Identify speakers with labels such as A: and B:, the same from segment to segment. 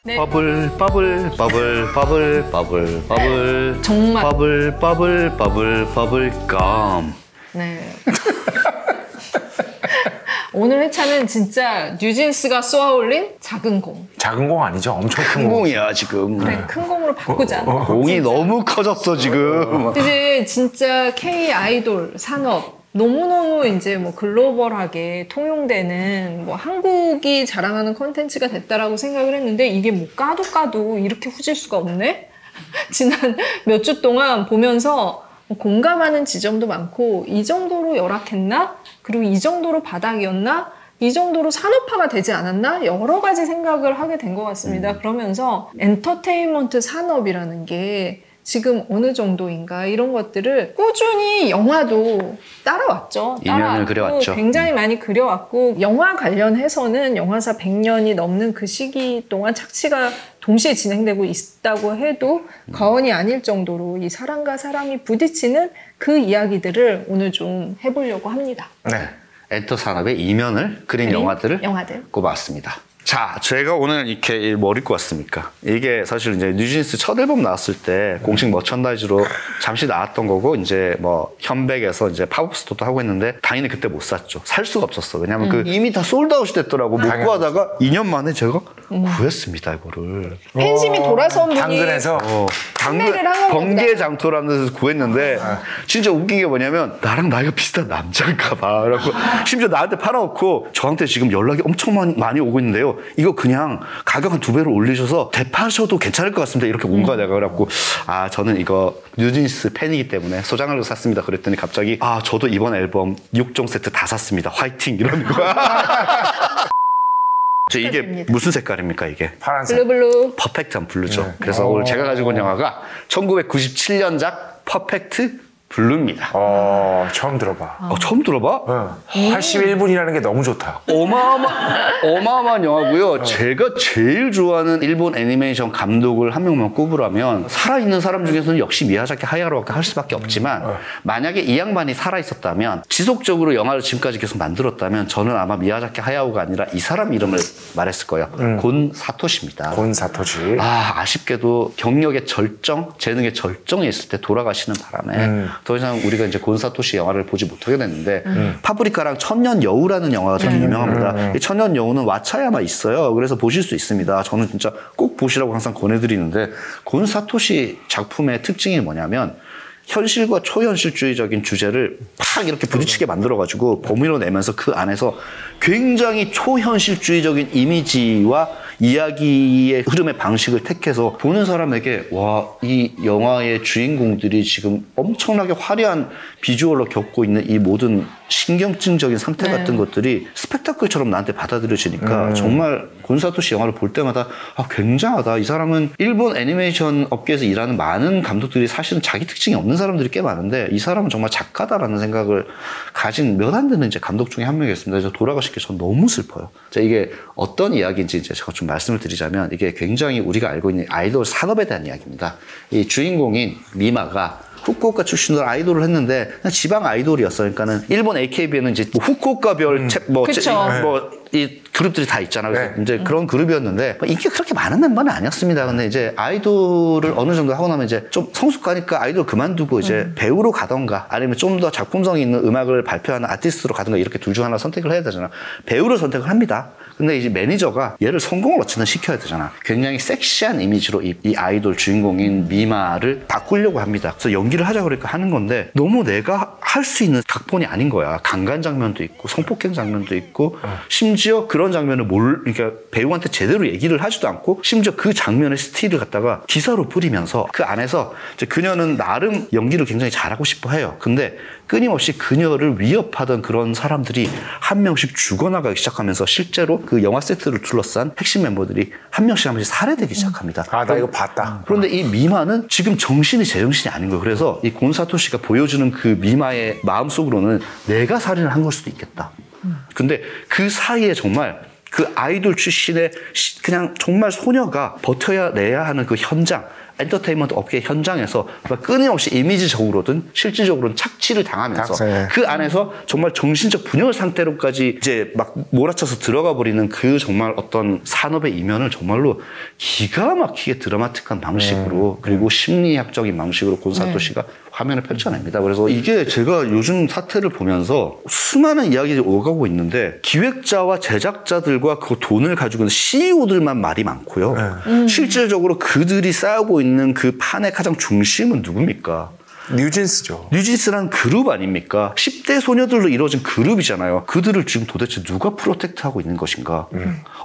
A: 네.
B: 버블 버블 버블 버블 버블 버블
A: 정말.
B: 버블 버블 버블 버블감.
A: 네. 오늘 회차는 진짜 뉴진스가 쏘아올린 작은 공.
C: 작은 공 아니죠? 엄청 큰
B: 큰
C: 공.
B: 공이야 지금.
A: 그래, 큰 공으로 바꾸자.
B: 공이
A: 진짜.
B: 너무 커졌어 지금.
A: 이제 진짜 K 아이돌 산업 너무너무 이제 뭐 글로벌하게 통용되는 뭐 한국이 자랑하는 콘텐츠가 됐다라고 생각을 했는데 이게 뭐 까도 이렇게 후질 수가 없네? 지난 몇 주 동안 보면서 공감하는 지점도 많고 이 정도로 열악했나? 그리고 이 정도로 바닥이었나? 이 정도로 산업화가 되지 않았나? 여러 가지 생각을 하게 된 것 같습니다. 그러면서 엔터테인먼트 산업이라는 게 지금 어느 정도인가 이런 것들을 꾸준히 영화도 따라왔죠.
B: 이면을 그려왔죠.
A: 굉장히 많이 그려왔고 영화 관련해서는 영화사 100년이 넘는 그 시기 동안 착취가 동시에 진행되고 있다고 해도 과언이 아닐 정도로 이 사람과 사람이 부딪히는 그 이야기들을 오늘 좀 해보려고 합니다.
B: 네. 엔터 산업의 이면을 그린 영화들을 꼽아왔습니다. 자, 제가 오늘 이렇게 뭘 입고 왔습니까? 이게 사실 이제 뉴진스 첫 앨범 나왔을 때 공식 머천다이즈로 잠시 나왔던 거고, 이제 뭐 현백에서 이제 팝업 스토어도 하고 했는데 당연히 그때 못 샀죠. 살 수가 없었어. 왜냐면 그 이미 다 솔드아웃이 됐더라고. 못 구하다가 2년 만에 제가 구했습니다, 이거를.
A: 팬심이 돌아선 분이
C: 당근에서
A: 판매를 한 건가
B: 번개 장터라는 데서 구했는데 진짜 웃긴 게 뭐냐면 나랑 나이가 비슷한 남자인가 봐. 그래갖고 심지어 나한테 팔아놓고 저한테 지금 연락이 엄청 많이 오고 있는데요. 이거 그냥 가격 한 2배로 올리셔서 대파셔도 괜찮을 것 같습니다. 이렇게 온 거야 내가. 그래갖고 아 저는 이거 뉴진스 팬이기 때문에 소장하려고 샀습니다. 그랬더니 갑자기 아 저도 이번 앨범 6종 세트 다 샀습니다. 화이팅 이러는 거야. 저 이게 무슨 색깔입니까 이게?
C: 파란색.
A: 블루.
B: 퍼펙트한 블루죠. 그래서 오늘 제가 가지고 온 영화가 1997년작 퍼펙트 블루입니다.
C: 처음 들어봐.
B: 처음 들어봐?
C: 81분이라는 게 너무 좋다.
B: 어마어마한 영화고요. 제가 제일 좋아하는 일본 애니메이션 감독을 한 명만 꼽으라면 살아있는 사람 중에서는 역시 미야자키 하야오라고 할 수밖에 없지만 만약에 이 양반이 살아있었다면 지속적으로 영화를 지금까지 계속 만들었다면 저는 아마 미야자키 하야오가 아니라 이 사람 이름을 말했을 거예요. 곤 사토시입니다.
C: 곤 사토시.
B: 아쉽게도 경력의 절정, 재능의 절정에 있을 때 돌아가시는 바람에 더 이상 우리가 이제 곤 사토시 영화를 보지 못하게 됐는데 파프리카랑 천년 여우라는 영화가 되게 유명합니다. 이 천년 여우는 왓챠에만 있어요. 그래서 보실 수 있습니다. 저는 진짜 꼭 보시라고 항상 권해드리는데 곤 사토시 작품의 특징이 뭐냐면 현실과 초현실주의적인 주제를 팍 이렇게 부딪히게 만들어가지고 범위로 내면서 그 안에서 굉장히 초현실주의적인 이미지와 이야기의 흐름의 방식을 택해서 보는 사람에게 와, 이 영화의 주인공들이 지금 엄청나게 화려한 비주얼로 겪고 있는 이 모든 신경증적인 상태 같은 것들이 스펙타클처럼 나한테 받아들여지니까 정말 곤사토시 영화를 볼 때마다 굉장하다. 이 사람은 일본 애니메이션 업계에서 일하는 많은 감독들이 사실은 자기 특징이 없는 사람들이 꽤 많은데 이 사람은 정말 작가다라는 생각을 가진 몇 안 되는 이제 감독 중에 한 명이었습니다. 그래서 돌아가신 게 전 너무 슬퍼요. 자, 이게 어떤 이야기인지 이제 제가 좀 말씀을 드리자면 이게 굉장히 우리가 알고 있는 아이돌 산업에 대한 이야기입니다. 이 주인공인 미마가 후쿠오카 출신으로 아이돌을 했는데 그냥 지방 아이돌이었어요. 그러니까는 일본 AKB에는 이제 뭐 후쿠오카별 이 그룹들이 다 있잖아요. 그래서 이제 그런 그룹이었는데 인기가 그렇게 많은 멤버는 아니었습니다. 근데 이제 아이돌을 어느 정도 하고 나면 이제 좀 성숙하니까 아이돌 그만두고 이제 배우로 가던가 아니면 좀 더 작품성이 있는 음악을 발표하는 아티스트로 가던가 이렇게 둘 중 하나 선택을 해야 되잖아. 배우를 선택을 합니다. 근데 이제 매니저가 얘를 성공을 어쨌든 시켜야 되잖아. 굉장히 섹시한 이미지로 이 아이돌 주인공인 미마를 바꾸려고 합니다. 그래서 연기를 하자 그러니까 하는 건데 너무 내가 할 수 있는 각본이 아닌 거야. 강간 장면도 있고 성폭행 장면도 있고 심지어 그런 장면을 그러니까 배우한테 제대로 얘기를 하지도 않고 심지어 그 장면의 스틸을 갖다가 기사로 뿌리면서 그 안에서 이제 그녀는 나름 연기를 굉장히 잘하고 싶어 해요. 근데 끊임없이 그녀를 위협하던 그런 사람들이 한 명씩 죽어나가기 시작하면서 실제로 그 영화 세트를 둘러싼 핵심 멤버들이 한 명씩 살해되기 시작합니다.
C: 나 이거 봤다.
B: 그런데 이 미마는 지금 정신이 제정신이 아닌 거예요. 그래서 이 곤사토시가 보여주는 그 미마의 마음속으로는 내가 살인을 한 걸 수도 있겠다. 근데 그 사이에 정말 그 아이돌 출신의 그냥 정말 소녀가 버텨야 내야 하는 그 현장 엔터테인먼트 업계 현장에서 끊임없이 이미지적으로든 실질적으로는 착취를 당하면서 그 안에서 정말 정신적 분열 상태로까지 이제 막 몰아쳐서 들어가 버리는 그 정말 어떤 산업의 이면을 정말로 기가 막히게 드라마틱한 방식으로 그리고 심리학적인 방식으로 곤사토시가 화면을 펼쳐냅니다. 그래서 이게 제가 요즘 사태를 보면서 수많은 이야기들이 오가고 있는데 기획자와 제작자들과 그 돈을 가지고 있는 CEO들만 말이 많고요. 실질적으로 그들이 쌓고 있는 그 판의 가장 중심은 누굽니까?
C: 뉴진스죠.
B: 뉴진스라는 그룹 아닙니까? 10대 소녀들로 이루어진 그룹이잖아요. 그들을 지금 도대체 누가 프로텍트하고 있는 것인가?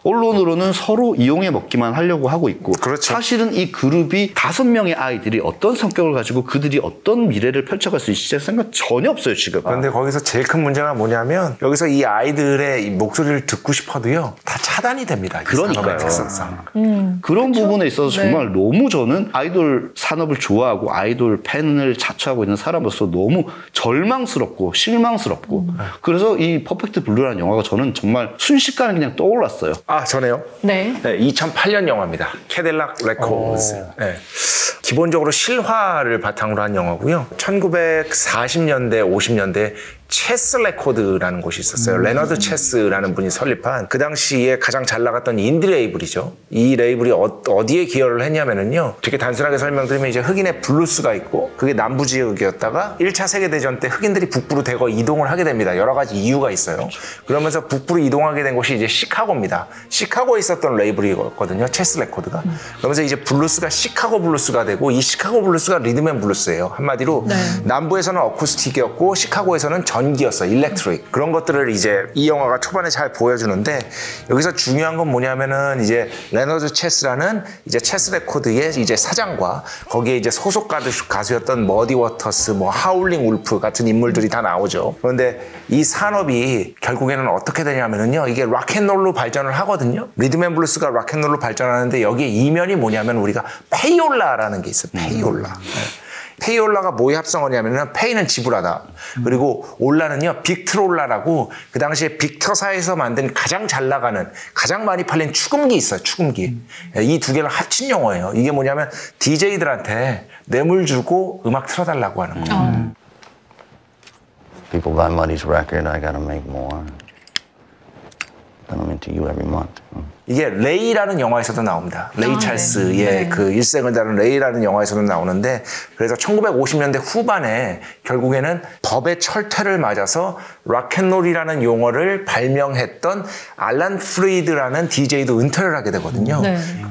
B: 언론으로는 서로 이용해 먹기만 하려고 하고 있고
C: 그렇죠.
B: 사실은 이 그룹이 5명의 아이들이 어떤 성격을 가지고 그들이 어떤 미래를 펼쳐갈 수 있을지 생각 전혀 없어요 지금.
C: 그런데 거기서 제일 큰 문제가 뭐냐면 여기서 이 아이들의 이 목소리를 듣고 싶어도요 다 차단이 됩니다.
B: 그러니까요.
C: 특성상.
B: 그런 부분에 있어서 정말 너무 저는 아이돌 산업을 좋아하고 아이돌 팬을 자처하고 있는 사람으로서 너무 절망스럽고 실망스럽고 그래서 이 퍼펙트 블루라는 영화가 저는 정말 순식간에 그냥 떠올랐어요.
C: 아, 전에요?
A: 네.
C: 네, 2008년 영화입니다. 캐딜락 레코드. 네. 기본적으로 실화를 바탕으로 한 영화고요. 1940년대, 50년대 체스 레코드라는 곳이 있었어요. 레너드 체스라는 분이 설립한 그 당시에 가장 잘 나갔던 인디 레이블이죠. 이 레이블이 어디에 기여를 했냐면은요. 되게 단순하게 설명드리면 이제 흑인의 블루스가 있고 그게 남부 지역이었다가 1차 세계대전 때 흑인들이 북부로 대거 이동을 하게 됩니다. 여러 가지 이유가 있어요. 그러면서 북부로 이동하게 된 곳이 이제 시카고입니다. 시카고에 있었던 레이블이거든요. 체스 레코드가. 그러면서 이제 블루스가 시카고 블루스가 되고 이 시카고 블루스가 리듬앤 블루스예요. 한마디로 남부에서는 어쿠스틱이었고 시카고에서는 전기였어, 일렉트릭. 그런 것들을 이제 이 영화가 초반에 잘 보여주는데 여기서 중요한 건 뭐냐면은 이제 레너드 체스라는 이제 체스 레코드의 이제 사장과 거기에 이제 소속 가수였던 머디 워터스, 뭐 하울링 울프 같은 인물들이 다 나오죠. 그런데 이 산업이 결국에는 어떻게 되냐면은요, 이게 락앤롤로 발전을 하거든요. 리듬앤블루스가 락앤롤로 발전하는데 여기에 이면이 뭐냐면 우리가 페이올라라는 게 있어요. 페이올라. 페이올라가 뭐의 합성어냐면은 페이는 지불하다. 그리고 올라는요, 빅트롤라라고 그 당시에 빅터사에서 만든 가장 잘 나가는, 가장 많이 팔린 축음기 있어요, 축음기. 이 두 개를 합친 용어예요. 이게 뭐냐면 DJ들한테 뇌물 주고 음악 틀어달라고 하는 거예요.
D: People buy Muddy's record, I gotta make more. Then I'm into you every month.
C: 이게 레이라는 영화에서도 나옵니다. 레이 찰스의 그 일생을 다룬 레이라는 영화에서도 나오는데 그래서 1950년대 후반에 결국에는 법의 철퇴를 맞아서 락앤롤이라는 용어를 발명했던 알란 프리드라는 DJ도 은퇴를 하게 되거든요.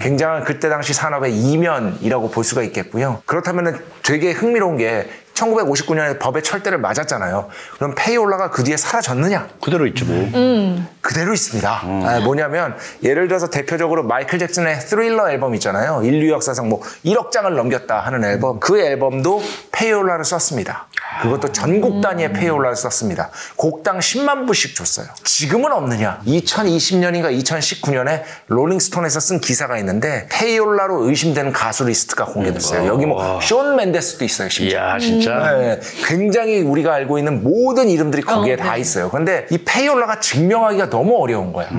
C: 굉장한 그때 당시 산업의 이면이라고 볼 수가 있겠고요. 그렇다면 되게 흥미로운 게 1959년에 법의 철퇴를 맞았잖아요. 그럼 페이올라가 그 뒤에 사라졌느냐?
B: 그대로 있지 뭐.
C: 그대로 있습니다. 뭐냐면 예를 들어서 대표적으로 마이클 잭슨의 스릴러 앨범 있잖아요. 인류 역사상 뭐 1억 장을 넘겼다 하는 앨범. 그 앨범도 페이올라를 썼습니다. 그것도 전국 단위의 페이올라를 썼습니다. 곡당 10만 부씩 줬어요. 지금은 없느냐? 2020년인가 2019년에 롤링스톤에서 쓴 기사가 있는데 페이올라로 의심되는 가수 리스트가 공개됐어요. 여기 뭐 숀 멘데스도 있어요. 심지어.
B: 이야 진짜.
C: 네, 굉장히 우리가 알고 있는 모든 이름들이 거기에 다 있어요. 그런데 이 페이올라가 증명하기가 너무 어려운 거야.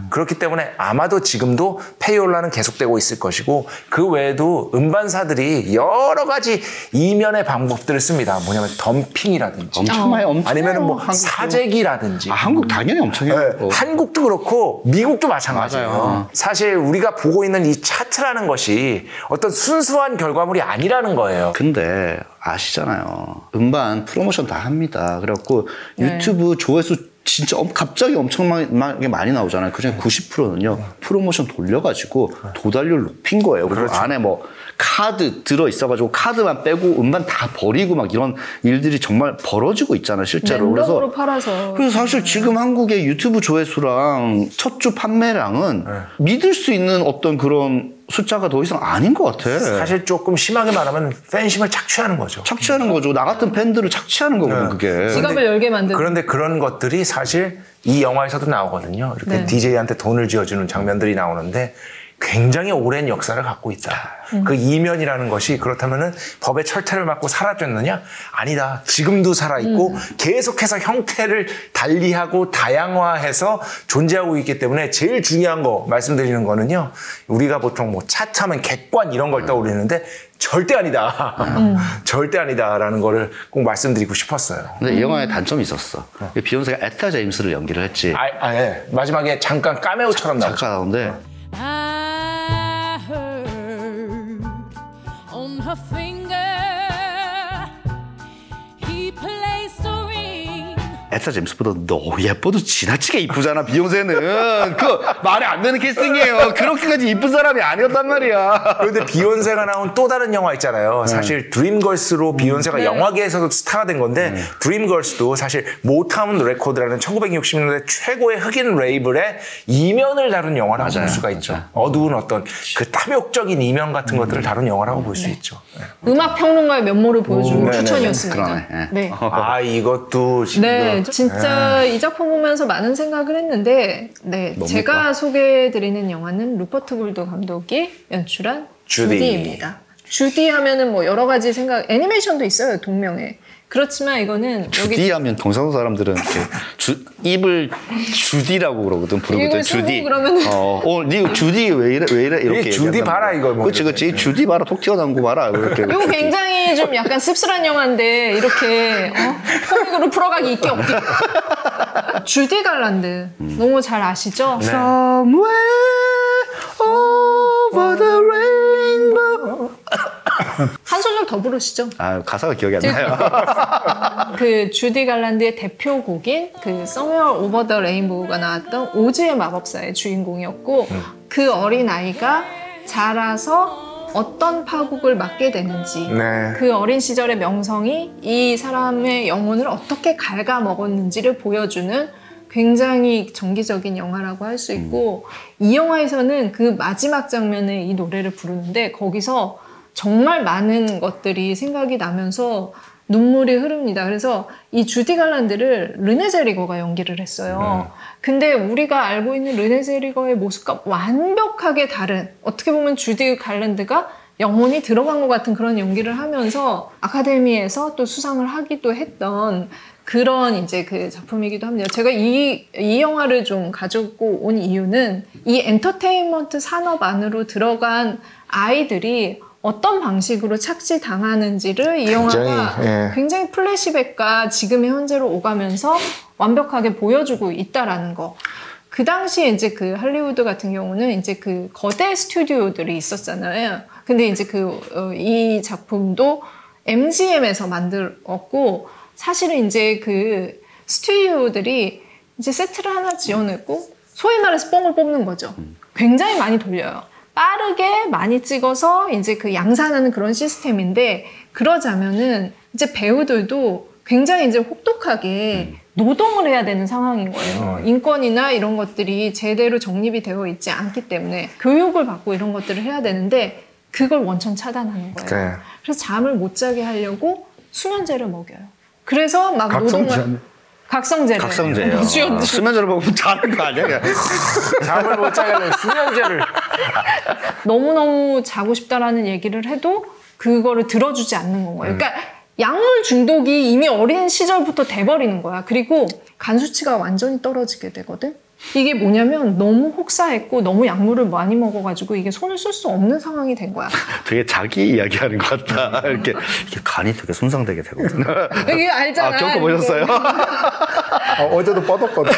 C: 그렇기 때문에 아마도 지금도 페이올라는 계속되고 있을 것이고 그 외에도 음반사들이 여러 가지 이면의 방법들을 씁니다. 뭐냐면 덤핑이라든지
B: 엄청 많이 엄청
C: 아니면은 뭐 사재기라든지
B: 한국 당연히 엄청 해요.
C: 네, 한국도 그렇고 미국도 마찬가지예요.
B: 맞아요.
C: 사실 우리가 보고 있는 이 차트라는 것이 어떤 순수한 결과물이 아니라는 거예요.
B: 근데 아시잖아요. 음반 프로모션 다 합니다. 그래갖고 유튜브 조회수 진짜 갑자기 엄청나게 많이 나오잖아요. 그중에 90%는요 프로모션 돌려가지고 도달률 높인 거예요. 그리고
C: 그렇죠.
B: 안에 뭐 카드 들어있어가지고 카드만 빼고 음반 다 버리고 막 이런 일들이 정말 벌어지고 있잖아요, 실제로.
A: 랜덤으로 팔아서.
B: 그래서 사실 지금 한국의 유튜브 조회수랑 첫 주 판매량은 믿을 수 있는 어떤 그런 숫자가 더 이상 아닌 것 같아.
C: 사실 조금 심하게 말하면 팬심을 착취하는 거죠.
B: 착취하는 거죠. 나 같은 팬들을 착취하는 거거든, 그게.
A: 지갑을 열게 만드는.
C: 그런데 그런 것들이 사실 이 영화에서도 나오거든요. 이렇게 DJ한테 돈을 쥐어주는 장면들이 나오는데 굉장히 오랜 역사를 갖고 있다. 그 이면이라는 것이 그렇다면은 법의 철퇴를 맞고 사라졌느냐? 아니다. 지금도 살아있고 계속해서 형태를 달리하고 다양화해서 존재하고 있기 때문에 제일 중요한 거 말씀드리는 거는요. 우리가 보통 뭐 차트하면 객관 이런 걸 떠올리는데 절대 아니다. 절대 아니다라는 거를 꼭 말씀드리고 싶었어요.
B: 근데 이 영화에 단점이 있었어. 비욘세가 에타 제임스를 연기를 했지.
C: 예. 마지막에 잠깐 카메오처럼 나오죠.
B: 잠깐 나오는데
E: I heard on her finger he placed a ring.
B: 에타 제임스보다 너무 예뻐도 지나치게 이쁘잖아. 비욘세는 그 말이 안 되는 캐스팅이에요. 그렇게까지 이쁜 사람이 아니었단 말이야.
C: 그런데 비욘세가 나온 또 다른 영화 있잖아요. 사실 드림걸스로 비욘세가 영화계에서도 스타가 된 건데 드림걸스도 사실 모타운 레코드라는 1960년대 최고의 흑인 레이블의 이면을 다룬 영화라고 볼 수가 있죠. 어두운 어떤 그 탐욕적인 이면 같은 것들을 다룬 영화라고 볼 수 있죠.
A: 음악 평론가의 면모를 보여주는 추천이었습니다.
B: 그러네.
A: 네.
C: 이것도 지금
A: 네, 진짜 이 작품 보면서 많은 생각을 했는데, 네,
B: 뭡니까?
A: 제가 소개해드리는 영화는 루퍼트 골드 감독이 연출한
C: 주디.
A: 주디입니다. 주디 하면은 뭐 여러 가지 생각, 애니메이션도 있어요, 동명에. 그렇지만 이거는 여기
B: 주디 하면 경상도 사람들은 입을 주디라고 그러거든. 부르거든.
A: 이걸
B: 주디.
A: 쓰고 그러면은
B: 니 주디 왜 이래 이렇게.
C: 주디
B: 얘기한단
C: 봐라,
B: 말이야.
C: 이거 뭐
B: 그치. 주디 봐라. 톡 튀어나온 거 봐라. 이렇게.
A: 이거 굉장히 좀 약간 씁쓸한 영화인데 이렇게 코믹으로 풀어가기 있게 없게. 주디 갈란드 너무 잘 아시죠?
B: Somewhere over the rainbow.
A: 한 소절 더 부르시죠.
B: 가사가 기억이 안 나요.
A: 그 주디 갈란드의 대표곡인 그 Somewhere Over the Rainbow가 나왔던 오즈의 마법사의 주인공이었고 그 어린 아이가 자라서 어떤 파국을 맞게 되는지 그 어린 시절의 명성이 이 사람의 영혼을 어떻게 갉아먹었는지를 보여주는 굉장히 정기적인 영화라고 할 수 있고 이 영화에서는 그 마지막 장면에 이 노래를 부르는데 거기서 정말 많은 것들이 생각이 나면서 눈물이 흐릅니다. 그래서 이 주디 갈란드를 르네 제리거가 연기를 했어요. 근데 우리가 알고 있는 르네 제리거의 모습과 완벽하게 다른, 어떻게 보면 주디 갈란드가 영혼이 들어간 것 같은 그런 연기를 하면서 아카데미에서 또 수상을 하기도 했던 그런 이제 그 작품이기도 합니다. 제가 이 영화를 좀 가지고 온 이유는 이 엔터테인먼트 산업 안으로 들어간 아이들이 어떤 방식으로 착취당하는지를 이 영화가 굉장히 플래시백과 지금의 현재로 오가면서 완벽하게 보여주고 있다라는 거. 그 당시에 이제 그 할리우드 같은 경우는 이제 그 거대 스튜디오들이 있었잖아요. 근데 이제 이 작품도 MGM에서 만들었고, 사실은 이제 그 스튜디오들이 이제 세트를 하나 지어냈고, 소위 말해서 뽕을 뽑는 거죠. 굉장히 많이 돌려요. 빠르게 많이 찍어서 이제 그 양산하는 그런 시스템인데, 그러자면은 이제 배우들도 굉장히 이제 혹독하게 노동을 해야 되는 상황인 거예요. 인권이나 이런 것들이 제대로 정립이 되어 있지 않기 때문에 교육을 받고 이런 것들을 해야 되는데 그걸 원천 차단하는 거예요. 그래서 잠을 못 자게 하려고 수면제를 먹여요. 그래서 막 노동을 각성제예요.
B: 수면제를 먹으면 자는 거 아니야?
C: 잠을 못 자게 하면 수면제를
A: 너무너무 자고 싶다라는 얘기를 해도 그거를 들어주지 않는 건 거예요. 그러니까 약물 중독이 이미 어린 시절부터 돼버리는 거야. 그리고 간 수치가 완전히 떨어지게 되거든. 이게 뭐냐면 너무 혹사했고 너무 약물을 많이 먹어가지고 이게 손을 쓸 수 없는 상황이 된 거야.
B: 되게 자기 이야기하는 것 같다. 이렇게 간이 되게 손상되게 되거든.
A: 이게 알잖아.
B: 겪어보셨어요?
F: 어제도 뻗었거든요.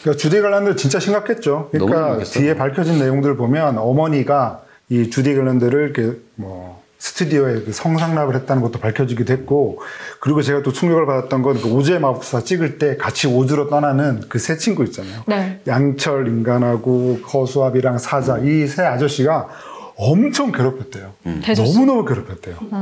F: 그러니까 주디 갈란드 진짜 심각했죠. 그러니까 뒤에 밝혀진 내용들을 보면 어머니가 이 주디 갈란드를 이렇게 스튜디오에 그 성상납을 했다는 것도 밝혀지기도 했고, 그리고 제가 또 충격을 받았던 건 그 오즈의 마법사 찍을 때 같이 오즈로 떠나는 그 세 친구 있잖아요. 네. 양철 인간하고 허수아비랑 사자, 이 세 아저씨가 엄청 괴롭혔대요. 너무너무 괴롭혔대요. 네.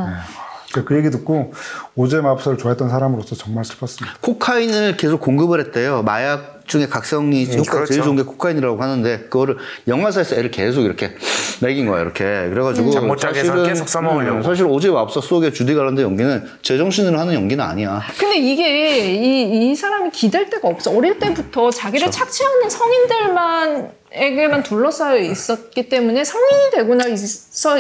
F: 그 얘기 듣고 오즈의 마법사를 좋아했던 사람으로서 정말 슬펐습니다.
B: 코카인을 계속 공급을 했대요. 마약 중에 각성이 효과가 제일 좋은 게 코카인이라고 하는데 그거를 영화사에서 애를 계속 이렇게 먹인 거야. 이렇게 그래가지고
C: 잠 못 자게 해서 계속 써먹으려고.
B: 사실 오즈의 마법사 속의 주디 갈란드 연기는 제정신으로 하는 연기는 아니야.
A: 근데 이게 이 사람이 기댈 데가 없어. 어릴 때부터 자기를 착취하는 성인들에게만 둘러싸여 있었기 때문에 성인이 되고 나서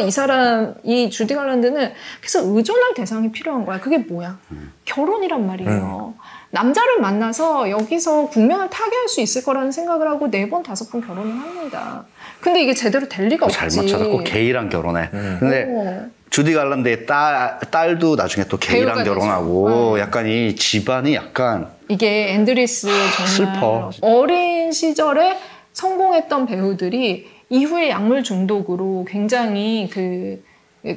A: 이 주디 갈란드는 계속 의존할 대상이 필요한 거야. 그게 뭐야? 결혼이란 말이에요. 남자를 만나서 여기서 국면을 타개할 수 있을 거라는 생각을 하고 4번, 5번 결혼을 합니다. 근데 이게 제대로 될 리가 없지.
B: 잘 맞춰서 게이랑 결혼해. 근데 주디 갈란드의 딸도 나중에 또 게이랑 결혼하고 약간 이 집안이 약간
A: 이게 앤드리스 정말
B: 슬퍼.
A: 어린 시절에 성공했던 배우들이 이후에 약물 중독으로 굉장히 그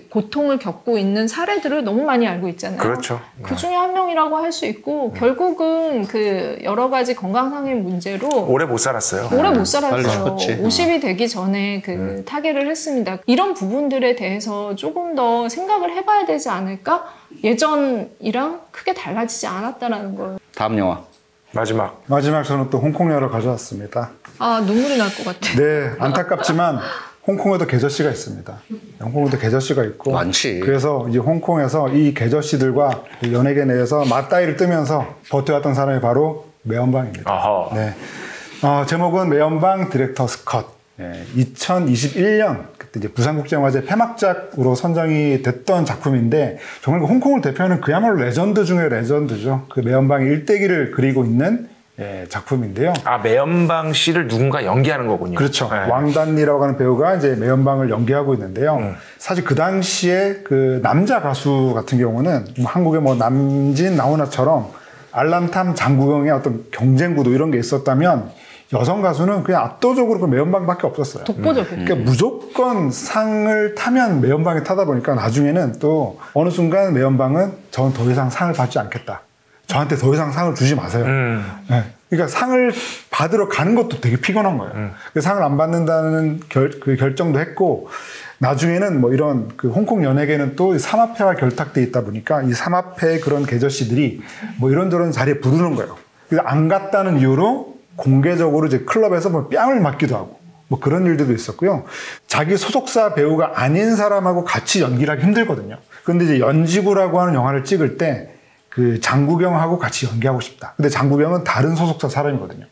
A: 고통을 겪고 있는 사례들을 너무 많이 알고 있잖아요.
C: 그렇죠.
A: 그 중에 한 명이라고 할 수 있고 결국은 그 여러 가지 건강상의 문제로
C: 오래 못 살았어요.
A: 오래 못
B: 빨리
A: 살았어요.
B: 죽었지.
A: 50이 되기 전에 그 타계를 했습니다. 이런 부분들에 대해서 조금 더 생각을 해봐야 되지 않을까? 예전이랑 크게 달라지지 않았다라는 걸.
B: 다음 영화.
C: 마지막.
F: 저는 또 홍콩 영화를 가져왔습니다.
A: 아, 눈물이 날 것 같아.
F: 네, 안타깝지만 홍콩에도 계저씨가 있습니다. 홍콩에도 계저씨가 있고
B: 많지.
F: 그래서 이제 홍콩에서 이 계저씨들과 연예계 내에서 맞다이를 뜨면서 버텨왔던 사람이 바로 매연방입니다.
C: 아하.
F: 네. 제목은 매연방 디렉터스 컷. 2021년 그때 이제 부산국제영화제 폐막작으로 선정이 됐던 작품인데 정말 홍콩을 대표하는 그야말로 레전드 중의 레전드죠. 그 매연방의 일대기를 그리고 있는 작품인데요.
C: 아, 매연방 씨를 누군가 연기하는 거군요.
F: 그렇죠.
C: 네.
F: 왕단리라고 하는 배우가 이제 매연방을 연기하고 있는데요. 사실 그 당시에 그 남자 가수 같은 경우는 한국의 뭐 남진 나훈아처럼 알람탐 장국영의 어떤 경쟁 구도 이런 게 있었다면 여성 가수는 그냥 압도적으로 그 매연방밖에 없었어요.
A: 독보적이에요.
F: 그러니까 무조건 상을 타면 매연방이 타다 보니까 나중에는 또 어느 순간 매연방은 저는 더 이상 상을 받지 않겠다. 저한테 더 이상 상을 주지 마세요. 네. 그러니까 상을 받으러 가는 것도 되게 피곤한 거예요. 그 상을 안 받는다는 그 결정도 했고, 나중에는 뭐 이런 그 홍콩 연예계는 또 삼합회와 결탁돼 있다 보니까 이 삼합회의 그런 계저씨들이 뭐 이런저런 자리에 부르는 거예요. 그래서 안 갔다는 이유로 공개적으로 이제 클럽에서 뭐 뺨을 맞기도 하고 뭐 그런 일들도 있었고요. 자기 소속사 배우가 아닌 사람하고 같이 연기를 하기 힘들거든요. 그런데 이제 연지구라고 하는 영화를 찍을 때 그 장국영하고 같이 연기하고 싶다. 근데 장국영은 다른 소속사 사람이거든요.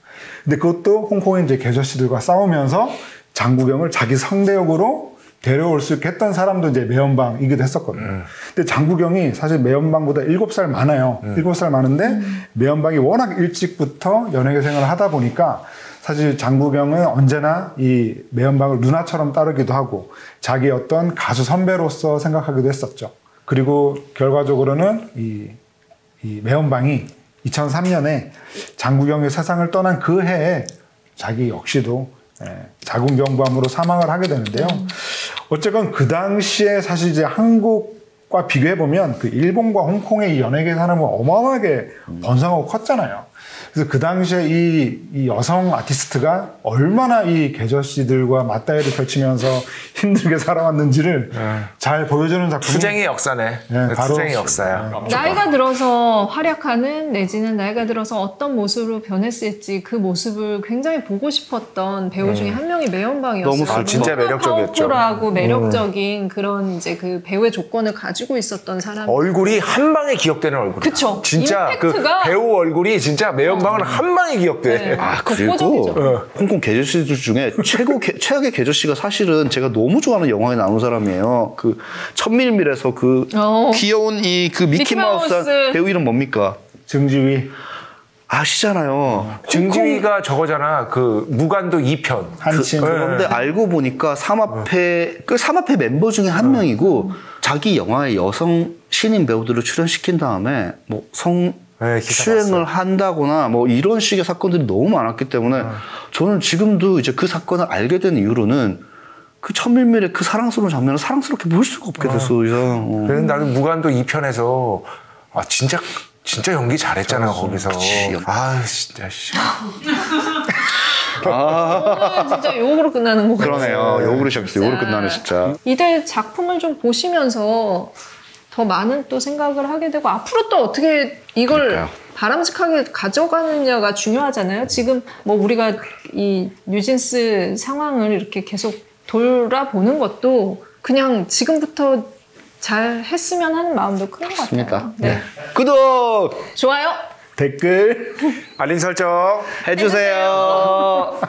F: 근데 그것도 홍콩의 이제 계저씨들과 싸우면서 장국영을 자기 상대역으로 데려올 수 있게 했던 사람도 이제 매연방이기도 했었거든요. 근데 장국영이 사실 매연방보다 7살 많아요. 7살 많은데 매연방이 워낙 일찍부터 연예계 생활을 하다 보니까 사실 장국영은 언제나 이 매연방을 누나처럼 따르기도 하고 자기 어떤 가수 선배로서 생각하기도 했었죠. 그리고 결과적으로는 이 매연방이 2003년에 장국영이 세상을 떠난 그 해에 자기 역시도 자궁경부암으로 사망을 하게 되는데요. 어쨌건 그 당시에 사실 이제 한국과 비교해보면 그 일본과 홍콩의 이 연예계 산업은 어마어마하게 번성하고 컸잖아요. 그래서 그 당시에 이 여성 아티스트가 얼마나 이 계저씨들과 맞다이를 펼치면서 힘들게 살아왔는지를 잘 보여주는 작품이
C: 투쟁의 역사네.
F: 네, 바로
C: 투쟁의 역사야.
A: 나이가 들어서 활약하는 내지는 나이가 들어서 어떤 모습으로 변했을지 그 모습을 굉장히 보고 싶었던 배우 중에 한 명이 매연방이었어요.
B: 너무
C: 진짜 매력적이었죠.
A: 파워풀하고 매력적인 그런 이제 그 배우의 조건을 가지고 있었던 사람.
C: 얼굴이 한 방에 기억되는 얼굴이야.
A: 그쵸.
C: 진짜
A: 임팩트가-
C: 그 배우 얼굴이 진짜 매연방은 한 방에 기억돼.
A: 네.
B: 아, 그리고
A: 독보적이죠.
B: 홍콩 계저씨들 중에 최악의 계저씨가 사실은 제가 너무 좋아하는 영화에 나온 사람이에요. 그 천밀밀에서 그 귀여운 이 그 미키마우스
A: 미키마우스.
B: 배우 이름 뭡니까?
F: 증지위
B: 아시잖아요.
C: 증지위가 저거잖아. 그 무간도 2편.
F: 한친
B: 그런데 알고 보니까 삼합회 멤버 중에 한 명이고 자기 영화에 여성 신인 배우들을 출연시킨 다음에 뭐
C: 네, 기사
B: 수행을 한다거나 뭐 이런 식의 사건들이 너무 많았기 때문에 저는 지금도 이제 그 사건을 알게 된 이후로는 그 천밀밀의 그 사랑스러운 장면을 사랑스럽게 볼 수가 없게 됐어 이상.
C: 그래서 나는 무간도 2편에서 아 진짜 연기 잘했잖아 거기서. 아 진짜 씨.
A: 오늘 진짜 욕으로 끝나는 거 같아요.
B: 그러네요. 욕으로 시작했어요. 욕으로 끝나네 진짜.
A: 이들 작품을 좀 보시면서 더 많은 또 생각을 하게 되고 앞으로 또 어떻게 이걸
B: 그러니까요.
A: 바람직하게 가져가느냐가 중요하잖아요. 지금 뭐 우리가 이 뉴진스 상황을 이렇게 계속 돌아보는 것도 그냥 지금부터 잘 했으면 하는 마음도 큰 것 같아요.
B: 맞습니다.
A: 네.
B: 구독
A: 좋아요.
F: 댓글
C: 알림 설정.
B: 해주세요.